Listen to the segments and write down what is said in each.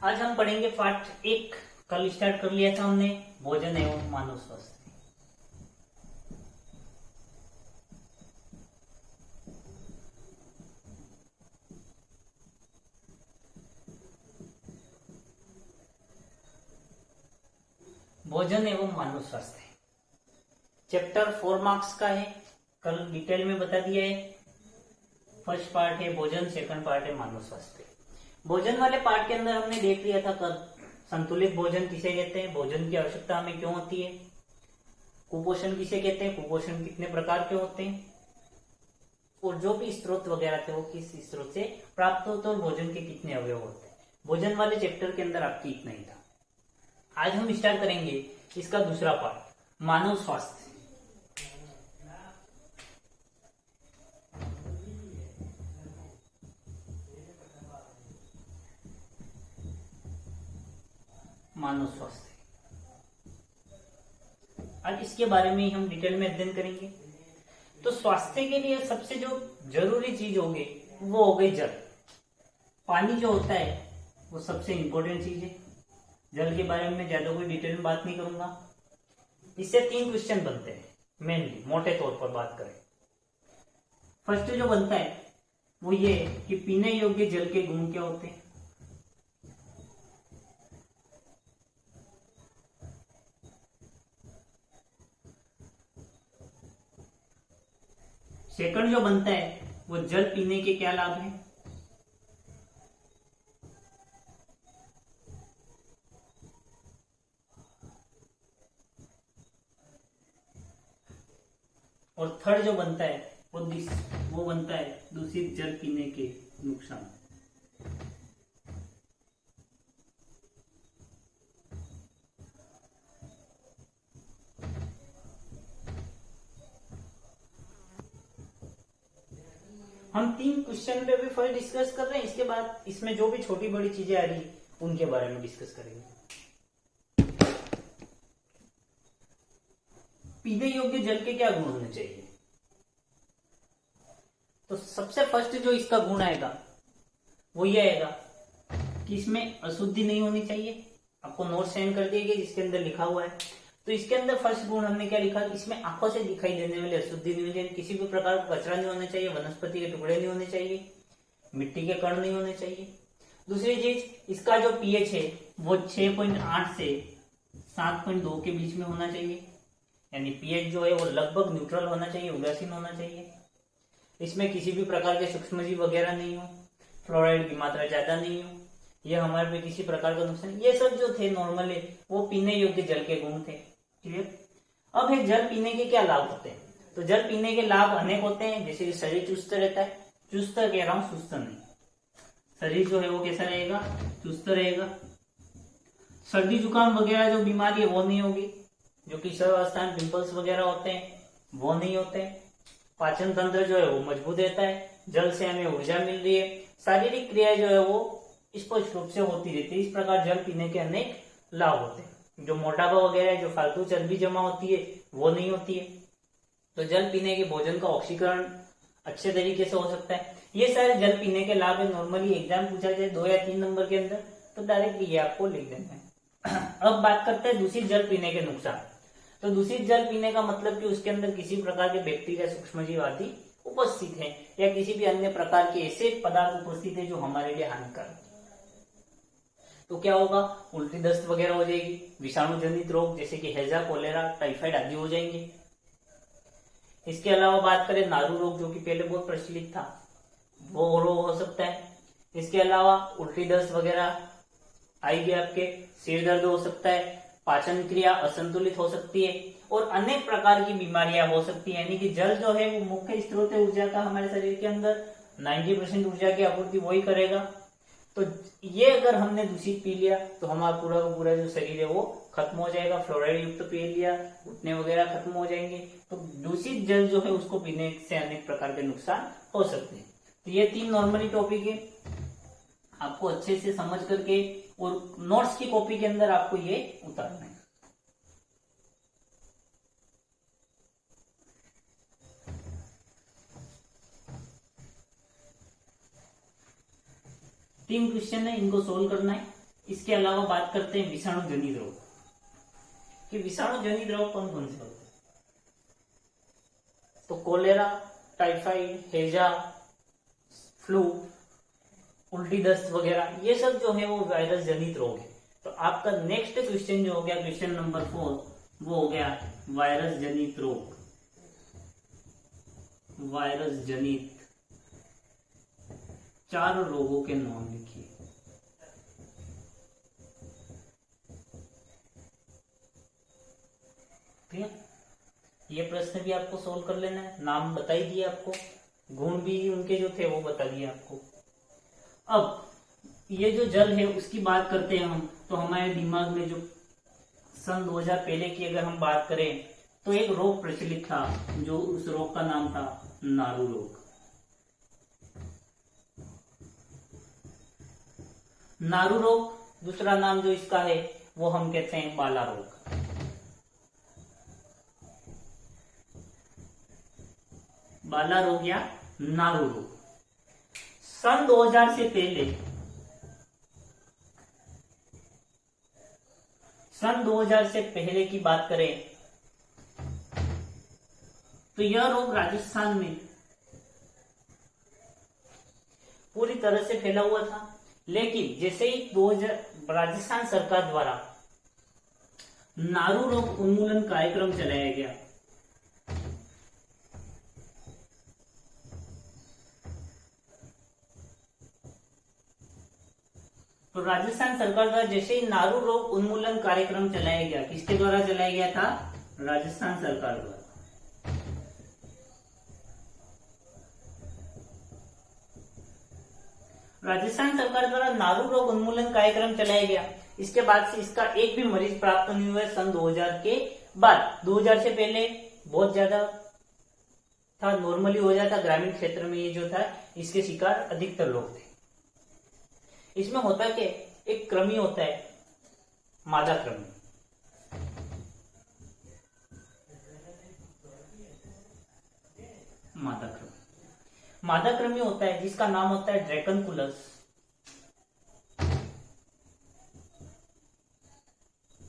आज हम पढ़ेंगे पार्ट 1। कल स्टार्ट कर लिया था हमने भोजन एवं मानव स्वास्थ्य। भोजन एवं मानव स्वास्थ्य चैप्टर 4 मार्क्स का है। कल डिटेल में बता दिया है। फर्स्ट पार्ट है भोजन, सेकंड पार्ट है मानव स्वास्थ्य। भोजन वाले पार्ट के अंदर हमने देख लिया था कल संतुलित भोजन किसे कहते हैं, भोजन की आवश्यकता हमें क्यों होती है, कुपोषण किसे कहते हैं, कुपोषण कितने प्रकार के होते हैं, और जो भी स्रोत वगैरह थे वो किस स्रोत से प्राप्त होते हैं और भोजन के कितने अवयव होते हैं। भोजन वाले चैप्टर के अंदर आपकी इतना ही था। आज हम स्टार्ट करेंगे इसका दूसरा पार्ट, मानव स्वास्थ्य। मानव स्वास्थ्य आज इसके बारे में ही हम डिटेल में अध्ययन करेंगे। तो स्वास्थ्य के लिए सबसे जो जरूरी चीज होगी वो हो गई जल। पानी जो होता है वो सबसे इंपॉर्टेंट चीज है। जल के बारे में ज्यादा कोई डिटेल में बात नहीं करूंगा। इससे 3 क्वेश्चन बनते हैं मेनली, मोटे तौर पर बात करें। फर्स्ट जो बनता है वो ये कि पीने योग्य जल के गुण क्या होते हैं। सेकंड जो बनता है वो जल पीने के क्या लाभ हैं। और थर्ड जो बनता है वो बनता है दूषित जल पीने के नुकसान। हम 3 क्वेश्चन पे भी फर्स्ट डिस्कस कर रहे हैं। इसके बाद इसमें जो भी छोटी बड़ी चीजें आ रही उनके बारे में डिस्कस करेंगे। पीने योग्य जल के क्या गुण होने चाहिए। तो सबसे फर्स्ट जो इसका गुण आएगा वो ये आएगा कि इसमें अशुद्धि नहीं होनी चाहिए। आपको नोट सेंड कर दिए गए जिसके अंदर लिखा हुआ है। तो इसके अंदर फर्स्ट गुण हमने क्या लिखा, इसमें आंखों से दिखाई देने वाली अशुद्धि नहीं होनी चाहिए। किसी भी प्रकार का कचरा नहीं होना चाहिए, वनस्पति के टुकड़े नहीं होने चाहिए, मिट्टी के कण नहीं होने चाहिए। दूसरी चीज, इसका जो पीएच है वो 6.8 से 7.2 के बीच में होना चाहिए। यानी पीएच जो है वो लगभग न्यूट्रल होना चाहिए, उदासीन होना चाहिए। इसमें किसी भी प्रकार के सूक्ष्मजीव वगैरह नहीं हो, फ्लोराइड की मात्रा ज्यादा नहीं हो, ये हमारे पे किसी प्रकार का नुकसान, ये सब जो थे नॉर्मली वो पीने योग्य जल के गुण थे। क्लियर। अब है जल पीने के क्या लाभ होते हैं। तो जल पीने के लाभ अनेक होते हैं। जैसे कि शरीर चुस्त रहता है, चुस्त कह रहा हूं, सुस्त नहीं। शरीर जो है वो कैसा रहेगा, चुस्त रहेगा। सर्दी जुकाम वगैरह जो बीमारी है वो नहीं होगी। जो किशोरावस्था में पिंपल्स वगैरह होते हैं वो नहीं होते। पाचन तंत्र जो है वो मजबूत रहता है। जल से हमें ऊर्जा मिल रही है। शारीरिक क्रिया जो है वो स्पष्ट रूप से होती रहती है। इस प्रकार जल पीने के अनेक लाभ होते हैं। जो मोटापा वगैरह जो फालतू चर्बी जमा होती है वो नहीं होती है। तो जल पीने के भोजन का ऑक्सीकरण अच्छे तरीके से हो सकता है। ये सारे जल पीने के लाभ है। नॉर्मली एग्जाम पूछा जाए 2 या 3 नंबर के अंदर तो डायरेक्ट ये आपको लिख देना है। अब बात करते हैं दूषित जल पीने के नुकसान। तो दूषित जल पीने का मतलब कि उसके अंदर किसी प्रकार के बैक्टीरिया, सूक्ष्मजीव आदि उपस्थित है या किसी भी अन्य प्रकार के ऐसे पदार्थ उपस्थित है जो हमारे लिए हानिकारक। तो क्या होगा, उल्टी दस्त वगैरह हो जाएगी। विषाणु जनित रोग जैसे कि हैजा, कोलेरा, टाइफाइड आदि हो जाएंगे। इसके अलावा बात करें नारू रोग जो कि पहले बहुत प्रचलित था, वो रोग हो सकता है। इसके अलावा उल्टी दस्त वगैरह आएगी, आपके सिर दर्द हो सकता है, पाचन क्रिया असंतुलित हो सकती है और अनेक प्रकार की बीमारियां हो सकती है। यानी कि जल जो है वो मुख्य स्रोत है ऊर्जा का। हमारे शरीर के अंदर 90% ऊर्जा की आपूर्ति वही करेगा। तो ये अगर हमने दूषित पी लिया तो हमारा पूरा का पूरा जो शरीर है वो खत्म हो जाएगा। फ्लोराइड युक्त पी लिया, घुटने वगैरह खत्म हो जाएंगे। तो दूषित जल जो है उसको पीने से अनेक प्रकार के नुकसान हो सकते हैं। तो ये 3 नॉर्मली टॉपिक है, आपको अच्छे से समझ करके और नोट्स की कॉपी के अंदर आपको ये उतारना है। तीन क्वेश्चन है, इनको सोल्व करना है। इसके अलावा बात करते हैं विषाणु जनित रोग कि विषाणु जनित रोग कौन कौन से होते हैं। तो कोलेरा, टाइफाइड, हैजा, फ्लू, उल्टी दस्त वगैरह ये सब जो है वो वायरस जनित रोग है। तो आपका नेक्स्ट क्वेश्चन जो हो गया क्वेश्चन नंबर 4 वो हो गया वायरस जनित रोग। वायरस जनित 4 रोगों के नाम लिखिए। ठीक है, ये प्रश्न भी आपको सोल्व कर लेना है। नाम बता ही दिए आपको, गुण भी उनके जो थे वो बता दिए आपको। अब ये जो जल है उसकी बात करते हैं हम, तो हमारे दिमाग में जो सन 2000 पहले की अगर हम बात करें तो एक रोग प्रचलित था, जो उस रोग का नाम था नारू रोग। नारू रोग, दूसरा नाम जो इसका है वो हम कहते हैं बाला रोग। बाला रोग या नारू रोग। सन 2000 से पहले, सन 2000 से पहले की बात करें तो यह रोग राजस्थान में पूरी तरह से फैला हुआ था। लेकिन जैसे ही 2000 राजस्थान सरकार द्वारा नारू रोग उन्मूलन कार्यक्रम चलाया गया, तो राजस्थान सरकार द्वारा जैसे ही नारू रोग उन्मूलन कार्यक्रम चलाया गया, किसके द्वारा चलाया गया था? राजस्थान सरकार द्वारा। राजस्थान सरकार द्वारा नारू रोग उन्मूलन कार्यक्रम चलाया गया। इसके बाद से इसका एक भी मरीज प्राप्त नहीं हुआ सन 2000 के बाद। 2000 से पहले बहुत ज्यादा था, नॉर्मली हो जाता ग्रामीण क्षेत्र में, ये जो था इसके शिकार अधिकतर लोग थे। इसमें होता है कि एक कृमि होता है, मादा कृमि। मादा कृमि होता है जिसका नाम होता है ड्रैकनकुलस।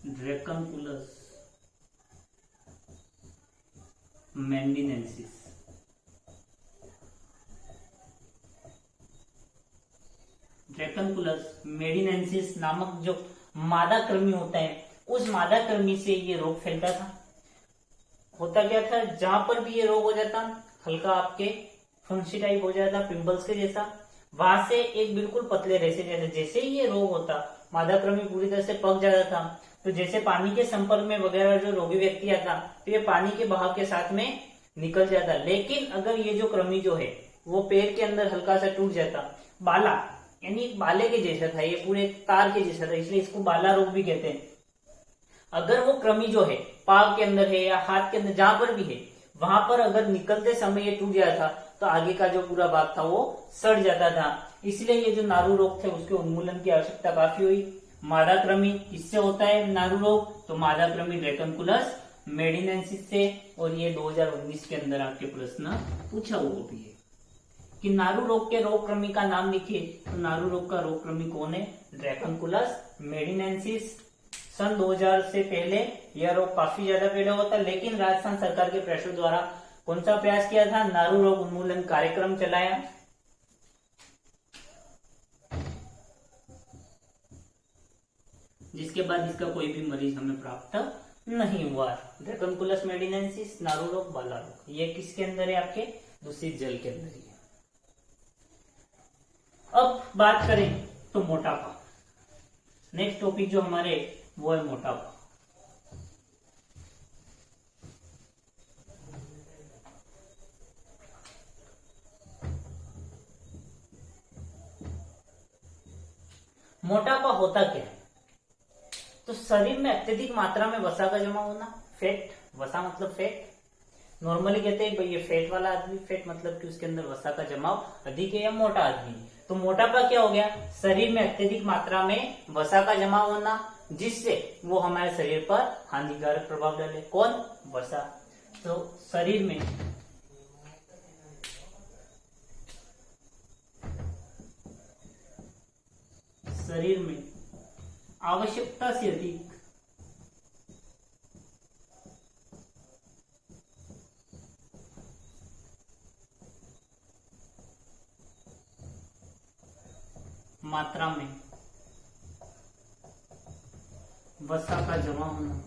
ड्रैकनकुलस मेंडिनेंसिस। ड्रैकनकुलस मेडिनेंसिस नामक जो मादा कृमि होता है, उस मादा कृमि से ये रोग फैलता था। होता क्या था, जहां पर भी ये रोग हो जाता, हल्का आपके फुंसी टाइप हो जाता, पिंपल्स के जैसा, वहां से एक बिल्कुल पतले रेशे जैसे ही ये रोग होता, मादा कृमि पूरी तरह से पक जाता था। तो जैसे पानी के संपर्क में वगैरह जो रोगी व्यक्ति आता, तो ये पानी के बहाव के साथ में निकल जाता। लेकिन अगर ये जो कृमि जो है वो पैर के अंदर हल्का सा टूट जाता, बाला यानी बाले के जैसा था, ये पूरे तार के जैसा था, इसलिए इसको बाला रोग भी कहते हैं। अगर वो कृमि जो है पाव के अंदर है या हाथ के अंदर जहां पर भी है, वहां पर अगर निकलते समय ये टूट जाता तो आगे का जो पूरा भाग था वो सड़ जाता था। इसलिए ये जो नारू रोग थे उसके उन्मूलन की आवश्यकता काफी हुई। मादा कृमि किससे होता है नारू रोग? तो मादा कृमि ड्रैकनकुलस मेडिनेंसिस से। और ये 2019 के अंदर आपके प्रश्न पूछा हुआ भी है कि नारू रोग के रोग कृमि का नाम लिखिए। तो नारू रोग का रोग कृमि कौन है? ड्रैकनकुलस मेडिनेंसिस। सन 2000 से पहले यह रोग काफी ज्यादा फैला हुआ था, लेकिन राजस्थान सरकार के प्रेशर द्वारा कौन सा प्रयास किया था? नारू रोग उन्मूलन कार्यक्रम चलाया। जिसके बाद इसका कोई भी मरीज हमें प्राप्त नहीं हुआ। ड्रैकनकुलस मेडिनेंसिस, नारू रोग, बाला रोग, ये किसके अंदर है? आपके दूषित जल के अंदर ही है। अब बात करें तो मोटापा। नेक्स्ट टॉपिक जो हमारे वो है मोटापा। मोटापा होता क्या है? तो शरीर में अत्यधिक मात्रा में वसा का जमा होना, फैट। वसा मतलब फैट। नॉर्मली कहते हैं भाई ये फैट वाला आदमी, फैट मतलब कि उसके अंदर वसा का जमाव अधिक है या मोटा आदमी। तो मोटापा क्या हो गया? शरीर में अत्यधिक मात्रा में वसा का जमा होना, जिससे वो हमारे शरीर पर हानिकारक प्रभाव डाले। कौन? वसा। तो शरीर में आवश्यकता से अधिक मात्रा में वसा का जमा होना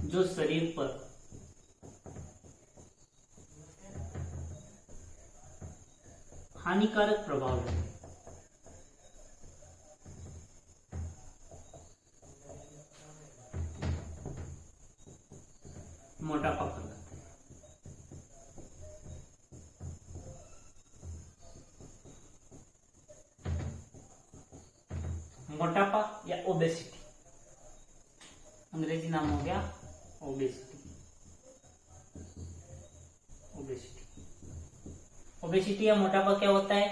जो शरीर पर हानिकारक प्रभाव है। मोटापा कहलाता है। मोटापा या ओबेसिटी, अंग्रेजी नाम हो गया ओबेसिटी। ओबेसिटी या मोटापा क्या होता है?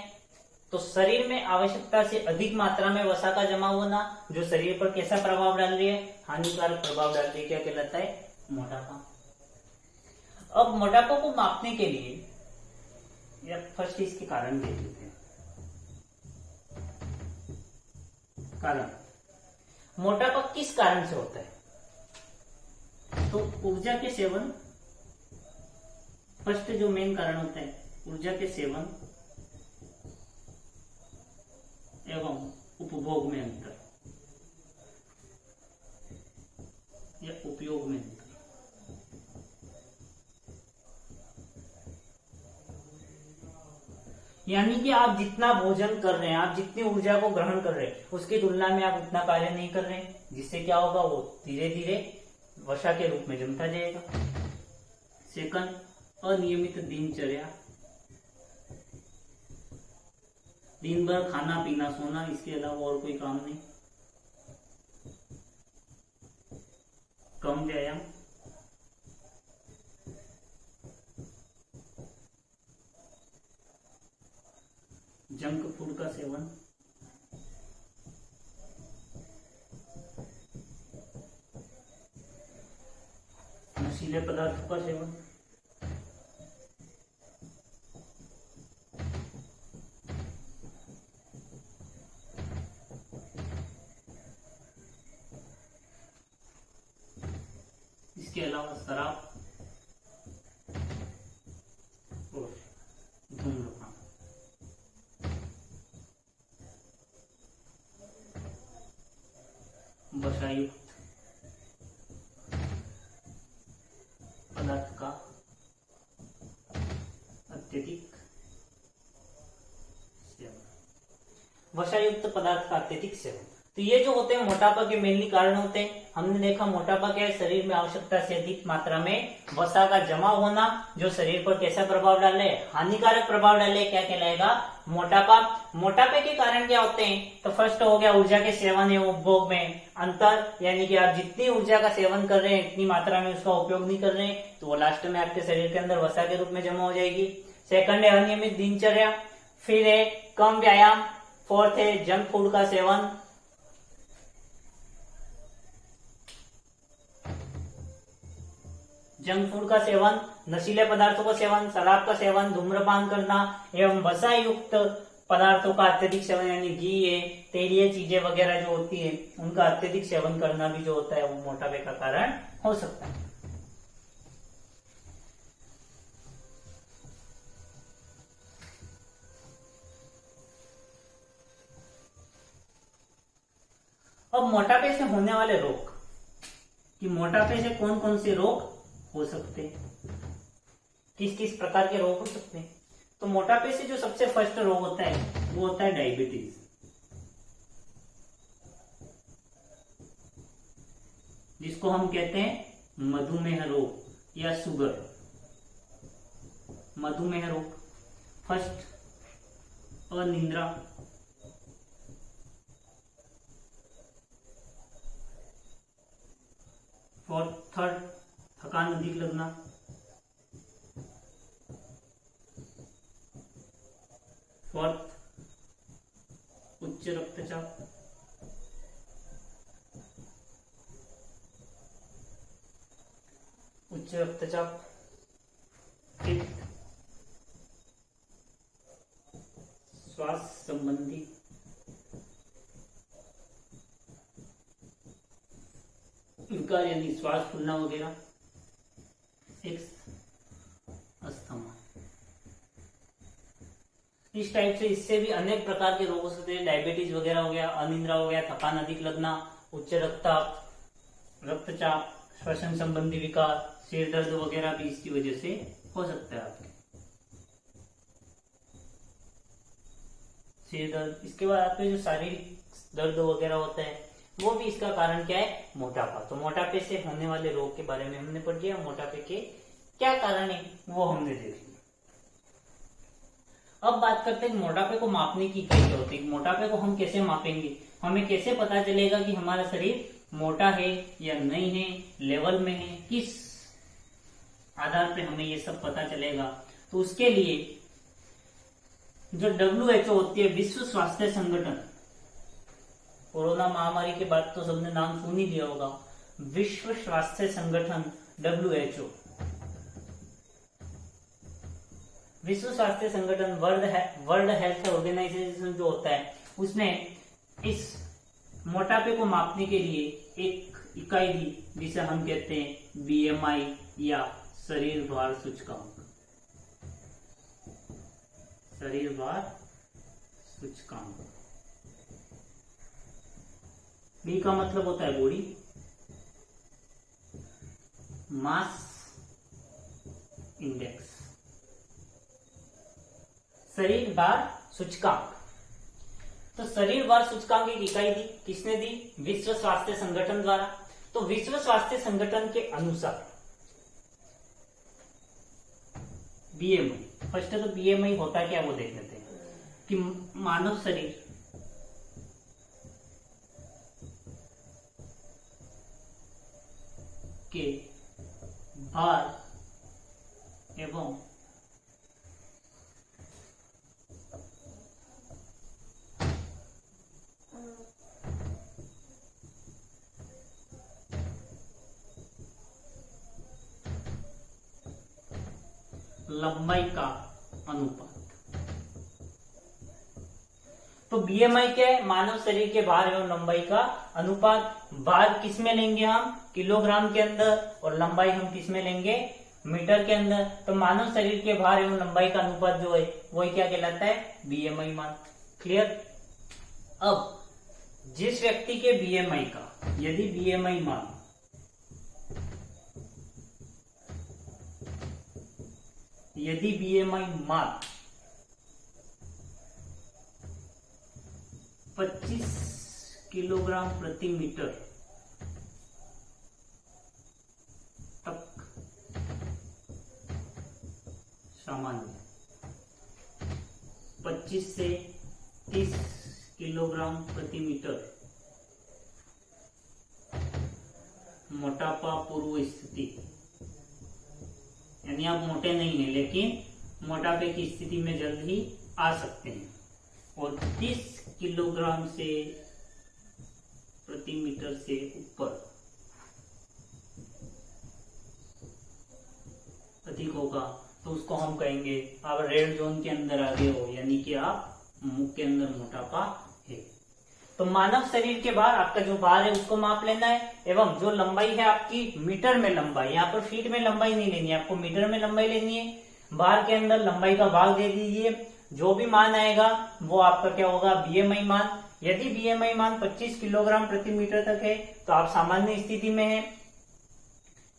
तो शरीर में आवश्यकता से अधिक मात्रा में वसा का जमा होना जो शरीर पर कैसा प्रभाव डाल रही है? हानिकारक प्रभाव डाल रही है। क्या कहलाता है? मोटापा। अब मोटापा को मापने के लिए या फर्स्ट इसके कारण देख लेते हैं। कारण, मोटापा किस कारण से होता है? तो ऊर्जा के सेवन, फर्स्ट जो मेन कारण होता है ऊर्जा के सेवन एवं उपभोग में अंतर या उपयोग में अंतर। यानी कि आप जितना भोजन कर रहे हैं, आप जितनी ऊर्जा को ग्रहण कर रहे हैं, उसकी तुलना में आप उतना कार्य नहीं कर रहे हैं, जिससे क्या होगा? वो धीरे धीरे वसा के रूप में जमता जाएगा। सेकंड, अनियमित दिनचर्या, दिन भर खाना पीना सोना, इसके अलावा और कोई काम नहीं। कम व्यायाम, जंक फूड का सेवन, नशीले पदार्थों का सेवन, इसके अलावा शराब और धूम्रपान। वसायुक्त पदार्थ का अत्यधिक सेवन, वसायुक्त पदार्थ का अत्यधिक सेवन। तो ये जो होते हैं मोटापा के मेनली कारण होते हैं। हमने देखा मोटापा क्या है? शरीर में आवश्यकता से अधिक मात्रा में वसा का जमा होना जो शरीर पर कैसा प्रभाव डाले? हानिकारक प्रभाव डाले। क्या कहलाएगा? मोटापा। मोटापे के कारण क्या होते हैं? तो फर्स्ट हो गया ऊर्जा के सेवन एवं उपभोग में अंतर, यानी कि आप जितनी ऊर्जा का सेवन कर रहे हैं इतनी मात्रा में उसका उपयोग नहीं कर रहे हैं, तो वो लास्ट में आपके शरीर के अंदर वसा के रूप में जमा हो जाएगी। सेकंड है अनियमित दिनचर्या, फिर है कम व्यायाम, फोर्थ है जंक फूड का सेवन, जंक फूड का सेवन, नशीले पदार्थों का सेवन, शराब का सेवन, धूम्रपान करना एवं वसा युक्त पदार्थों का अत्यधिक सेवन, यानी घी है, तेलीय चीजें वगैरह जो होती है उनका अत्यधिक सेवन करना भी जो होता है वो मोटापे का कारण हो सकता है। अब मोटापे से होने वाले रोग, कि मोटापे से कौन कौन से रोग हो सकते हैं, किस किस प्रकार के रोग हो सकते हैं। तो मोटापे से जो सबसे फर्स्ट रोग होता है वो होता है डायबिटीज, जिसको हम कहते हैं मधुमेह रोग या शुगर। मधुमेह रोग, फर्स्ट अनिद्रा, थर्ड थकान अधिक लगना, फोर्थ उच्च रक्तचाप, फिफ्थ विकार यानी श्वास फूलना वगैरह, एक अस्थमा। इस टाइप से इससे भी अनेक प्रकार के रोग हो सकते हैं, डायबिटीज वगैरह हो गया, अनिद्रा हो गया, थकान अधिक लगना, उच्च रक्तचाप, श्वसन संबंधी विकार, सिर दर्द वगैरह भी इसकी वजह से हो सकता है आपके सिर दर्द। इसके बाद आपके जो शारीरिक दर्द वगैरह होता है वो भी इसका कारण क्या है, मोटापा। तो मोटापे से होने वाले रोग के बारे में हमने पढ़ लिया, मोटापे के क्या कारण है वो हमने देख लिया। अब बात करते हैं मोटापे को मापने की इकाई क्या होती है, मोटापे को हम कैसे मापेंगे, हमें कैसे पता चलेगा कि हमारा शरीर मोटा है या नहीं है, लेवल में है, किस आधार पे हमें ये सब पता चलेगा। तो उसके लिए जो WHO होती है, विश्व स्वास्थ्य संगठन, कोरोना महामारी के बाद तो सबने नाम सुन ही लिया होगा, विश्व स्वास्थ्य संगठन WHO, विश्व स्वास्थ्य संगठन, वर्ल्ड हेल्थ ऑर्गेनाइजेशन जो होता है, उसने इस मोटापे को मापने के लिए एक इकाई दी जिसे हम कहते हैं BMI या शरीर भार सूचकांक। शरीर भार सूचकांक, B का मतलब होता है बॉडी, मास इंडेक्स, शरीर भार सूचकांक। तो शरीर भार सूचकांक एक इकाई दी, किसने दी, विश्व स्वास्थ्य संगठन द्वारा। तो विश्व स्वास्थ्य संगठन के अनुसार BMI, फर्स्ट तो BMI होता है क्या वो देख लेते हैं कि मानव शरीर के भार एवं लंबाई का अनुपात। तो BMI क्या है, मानव शरीर के भार एवं लंबाई का अनुपात। भार किस में लेंगे हम, किलोग्राम के अंदर, और लंबाई हम किस में लेंगे, मीटर के अंदर। तो मानव शरीर के भार एवं लंबाई का अनुपात जो है वही क्या कहलाता है, BMI मान। क्लियर। अब जिस व्यक्ति के BMI का, यदि BMI मान 25 किलोग्राम प्रति मीटर तक सामान्य, 25 से 30 किलोग्राम प्रति मीटर मोटापा पूर्व स्थिति, यानी आप मोटे नहीं हैं लेकिन मोटापे की स्थिति में जल्द ही आ सकते हैं, और 30 किलोग्राम से प्रति मीटर से ऊपर अधिक होगा तो उसको हम कहेंगे आप रेड जोन के अंदर आ गए हो, यानी कि आप मुंह के अंदर मोटापा है। तो मानव शरीर के भार, आपका जो भार है उसको माप लेना है, एवं जो लंबाई है आपकी मीटर में लंबाई, यहाँ पर फीट में लंबाई नहीं लेनी है, आपको मीटर में लंबाई लेनी है। भार के अंदर लंबाई का भाग दे दीजिए, जो भी मान आएगा वो आपका क्या होगा, BMI मान। यदि BMI मान 25 किलोग्राम प्रति मीटर तक है तो आप सामान्य स्थिति में हैं,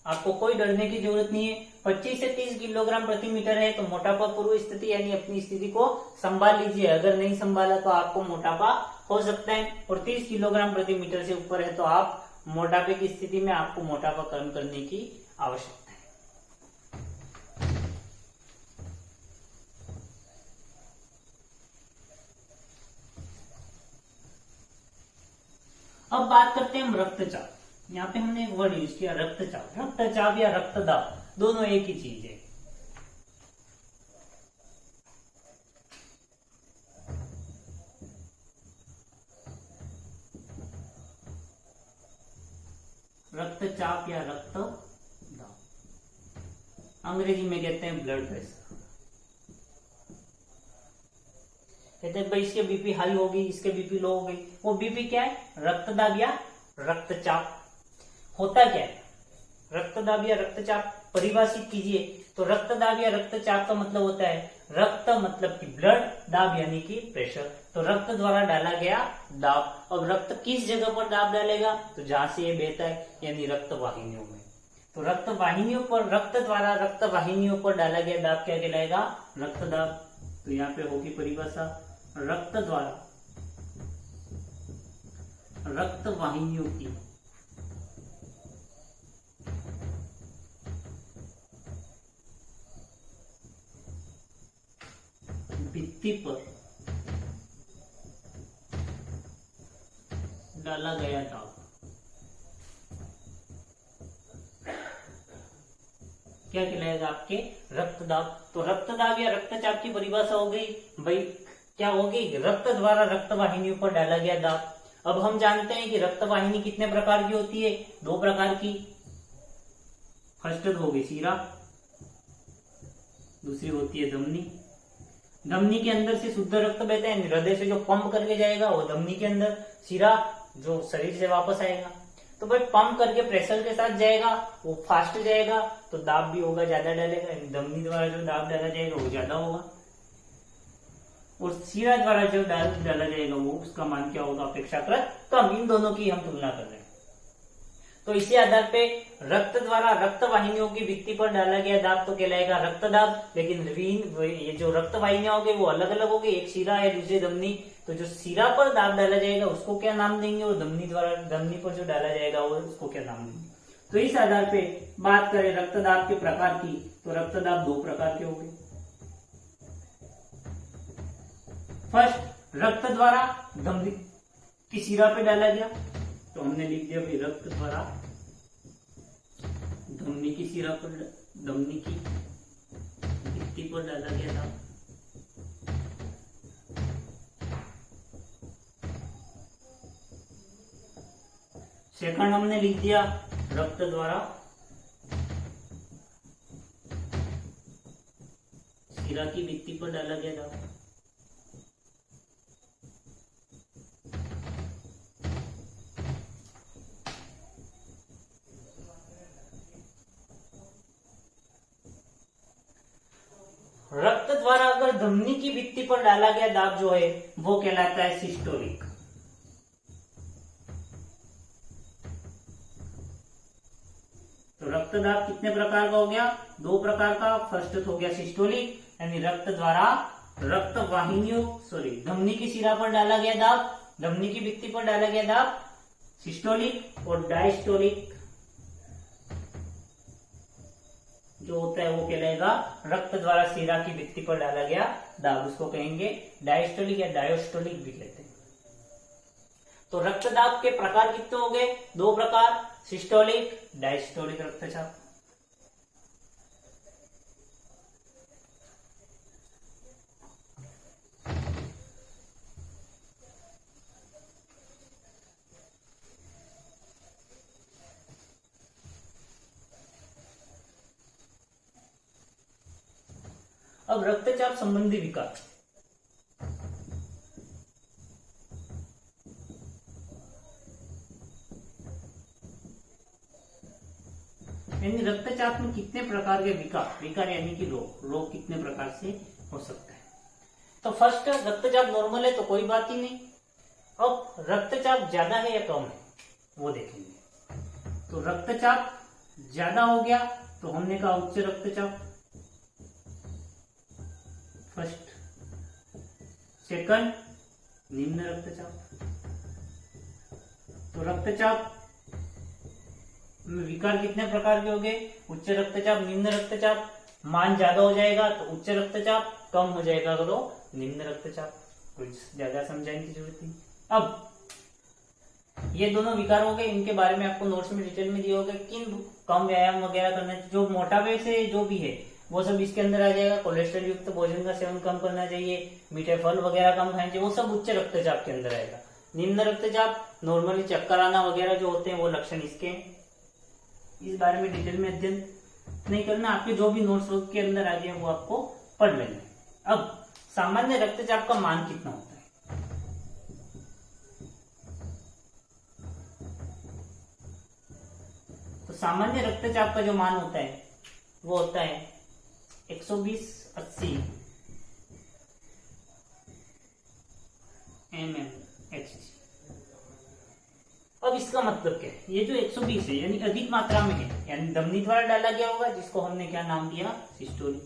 आपको कोई डरने की जरूरत नहीं है। 25 से 30 किलोग्राम प्रति मीटर है तो मोटापा पूर्व स्थिति, यानी अपनी स्थिति को संभाल लीजिए, अगर नहीं संभाला तो आपको मोटापा हो सकता है। और 30 किलोग्राम प्रति मीटर से ऊपर है तो आप मोटापे की स्थिति में, आपको मोटापा कम करने की आवश्यकता है। अब बात करते हैं हम रक्तचाप। यहाँ पे हमने एक वर्ड यूज किया, रक्तचाप। रक्तचाप या रक्तदाब दोनों एक ही चीज है। रक्तचाप या रक्तदाब, अंग्रेजी में कहते हैं ब्लड प्रेशर। कहते हैं भाई इसके बीपी हाई होगी, इसके बीपी लो हो गई, वो बीपी क्या है, रक्तदाब या रक्तचाप। होता क्या है, रक्तदाब या रक्तचाप परिभाषित कीजिए। तो रक्तदाब या रक्तचाप का मतलब होता है रक्त मतलब कि ब्लड, दाब यानी कि प्रेशर। तो रक्त द्वारा डाला गया दाब। अब रक्त किस जगह पर दाब डालेगा, तो जहां से ये बहता है यानी रक्त वाहिनियों में। तो रक्त वाहिनियों पर, रक्त द्वारा रक्त वाहिनियों पर डाला गया दाब क्या कहलाएगा, रक्तदाब। तो यहाँ पे होगी परिभाषा, रक्त द्वारा रक्त वाहिनियों की भित्ति पर डाला गया दाब क्या कहलाएगा, आपके रक्तदाब। तो रक्तदाब या रक्तचाप की परिभाषा हो गई भाई, क्या होगी, रक्त द्वारा रक्त वाहिनियों पर डाला गया दाब। अब हम जानते हैं कि रक्त वाहिनी कितने प्रकार की होती है, 2 प्रकार की। फर्स्ट होगी शिरा, दूसरी होती है धमनी। धमनी के अंदर से शुद्ध रक्त बहता है, हृदय से जो पंप करके जाएगा वो धमनी के अंदर, शिरा जो शरीर से वापस आएगा। तो भाई पंप करके प्रेशर के साथ जाएगा, वो फास्ट जाएगा तो दाब भी होगा, ज्यादा डालेगा। धमनी द्वारा जो दाब डाला जाएगा वो ज्यादा होगा, और शिरा द्वारा जो दाब डाला जाएगा वो उसका मान क्या होगा, अपेक्षाकृत कम। इन दोनों की हम तुलना कर रहे हैं। तो इसी आधार पे रक्त द्वारा रक्त वाहिनियों की भित्ति पर डाला गया दाब तो कहलाएगा रक्तदाब। लेकिन ये जो रक्त वाहिनियां होगी वो अलग अलग होगी, एक शिरा है दूसरी धमनी। तो जो शिरा पर दाब डाला जाएगा उसको क्या नाम देंगे, और धमनी पर जो डाला जाएगा वो उसको क्या नाम देंगे। तो इस आधार पे बात करें रक्तदाब के प्रकार की, तो रक्तदाब 2 प्रकार के हो गए। फर्स्ट, रक्त द्वारा धमनी की शिरा पे डाला गया, तो हमने लिख दिया भाई रक्त द्वारा धमनी की शिरा पर, धमनी की भित्ति पर डाला गया था। सेकंड हमने लिख दिया रक्त द्वारा शिरा की भित्ति पर डाला गया था। रक्त द्वारा अगर धमनी की भित्ति पर डाला गया दाब जो है वो कहलाता है सिस्टोलिक। तो रक्तदाब कितने प्रकार का हो गया, 2 प्रकार का। फर्स्ट हो गया सिस्टोलिक, यानी रक्त द्वारा रक्त वाहिनियों धमनी की शिरा पर डाला गया दाब, धमनी की भित्ति पर डाला गया दाब सिस्टोलिक। और डायस्टोलिक जो होता है वो कहलाएगा रक्त द्वारा शिरा की भित्ति पर डाला गया दाब, उसको कहेंगे डायस्टोलिक या डायोस्टोलिक भी कहते हैं। तो रक्तदाब के प्रकार कितने हो गए, 2 प्रकार, सिस्टोलिक, डायस्टोलिक रक्तचाप। अब रक्तचाप संबंधी विकार। यानी रक्तचाप में कितने प्रकार के विकार यानी कि रोग कितने प्रकार से हो सकता है। तो फर्स्ट, रक्तचाप नॉर्मल है तो कोई बात ही नहीं। अब रक्तचाप ज्यादा है या कम है वो देखेंगे। तो रक्तचाप ज्यादा हो गया तो हमने कहा उच्च रक्तचाप फर्स्ट। सेकंड, निम्न रक्तचाप। तो रक्तचाप में विकार कितने प्रकार के हो गए, उच्च रक्तचाप, निम्न रक्तचाप। मान ज्यादा हो जाएगा तो उच्च रक्तचाप, कम हो जाएगा तो निम्न रक्तचाप। कुछ ज्यादा समझाने की जरूरत नहीं। अब ये दोनों विकार हो गए, इनके बारे में आपको नोट्स में डिटेल में दिया होगा। किन कम व्यायाम वगैरह करना, जो मोटापे से जो भी है वो सब इसके अंदर आ जाएगा। कोलेस्ट्रॉल युक्त भोजन का सेवन कम करना चाहिए, मीठे फल वगैरह कम खाने चाहिए, वो सब उच्च रक्तचाप के अंदर आएगा। निम्न रक्तचाप नॉर्मली चक्कर आना वगैरह जो होते हैं वो लक्षण इसके हैं। इस बारे में डिटेल में अध्ययन नहीं करना, आपके जो भी नोट्स के अंदर आ गए वो आपको पढ़ लेना। अब सामान्य रक्तचाप का मान कितना होता है। सामान्य रक्तचाप का जो मान होता है वो होता है 120/80 mmHg। अब इसका मतलब क्या है, ये जो 120 है यानी अधिक मात्रा में है, यानी धमनी द्वारा डाला गया होगा, जिसको हमने क्या नाम दिया, सिस्टोलिक।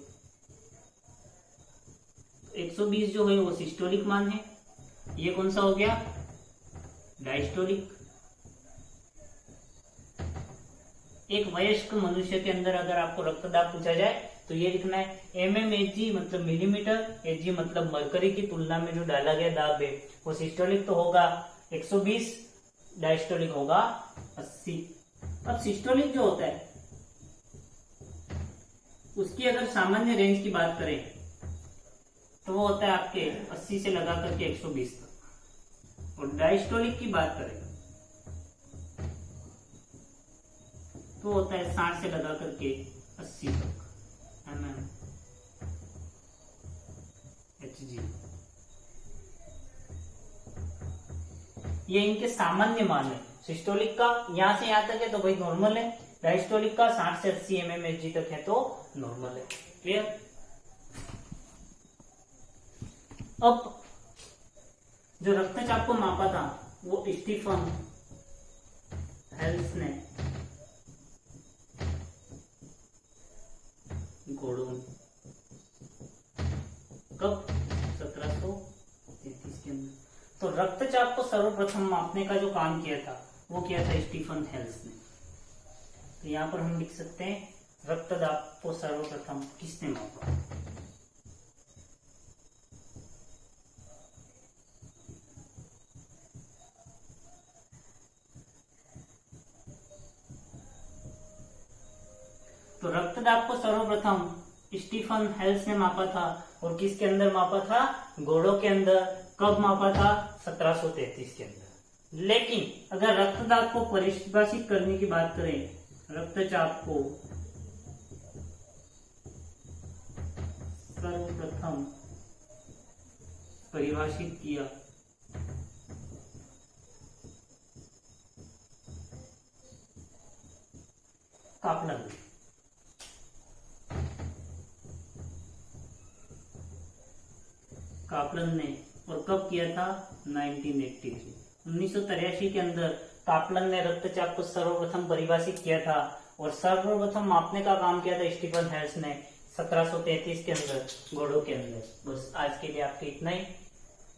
120 जो है वो सिस्टोलिक मान है। ये कौन सा हो गया, डायस्टोलिक। एक वयस्क मनुष्य के अंदर अगर आपको रक्तदाब पूछा जाए तो ये लिखना है mmHg मतलब मिलीमीटर, Hg मतलब मरकरी की तुलना में जो डाला गया दाब है वो सिस्टोलिक तो होगा 120, डायस्टोलिक होगा 80। अब सिस्टोलिक जो होता है उसकी अगर सामान्य रेंज की बात करें तो वो होता है आपके 80 से लगा करके 120 तक, और डायस्टोलिक की बात करें तो होता है 60 से लगा करके 80 तक mmHg। ये इनके सामान्य मान है। सिस्टोलिक का यहां से यहां तक है तो भाई नॉर्मल है, डायस्टोलिक का 60 से 80 mmHg तक है तो नॉर्मल है। क्लियर। अब जो रक्तचाप को मापा था वो स्टीफन हेल्स ने घोड़ों कब 1733 के अंदर। तो रक्तचाप को सर्वप्रथम मापने का जो काम किया था वो किया था स्टीफन हेल्स ने। तो यहां पर हम लिख सकते हैं रक्तदाब को सर्वप्रथम किसने मापा। तो रक्तदाब को सर्वप्रथम स्टीफन हेल्स ने मापा था, और किसके अंदर मापा था, घोड़ों के अंदर। कब मापा था, 1733 के अंदर। लेकिन अगर रक्तदाब को परिभाषित करने की बात करें, रक्तचाप को सर्वप्रथम परिभाषित किया कापलन। कापलन ने, और कब किया था, 1983 के अंदर कापलन ने रक्तचाप को सर्वप्रथम परिभाषित किया था, और सर्वप्रथम मापने का काम किया था स्टीफन हेल्स ने 1733 के अंदर घोड़ों के अंदर। बस आज के लिए आपके इतना ही।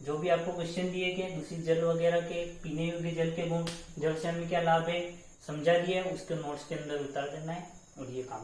जो भी आपको क्वेश्चन दिए गए दूषित जल वगैरह के, पीने योग्य जल के गुण, जल से हमें क्या लाभ है समझा दिया, उसके नोट्स के अंदर उतार देना है और ये काम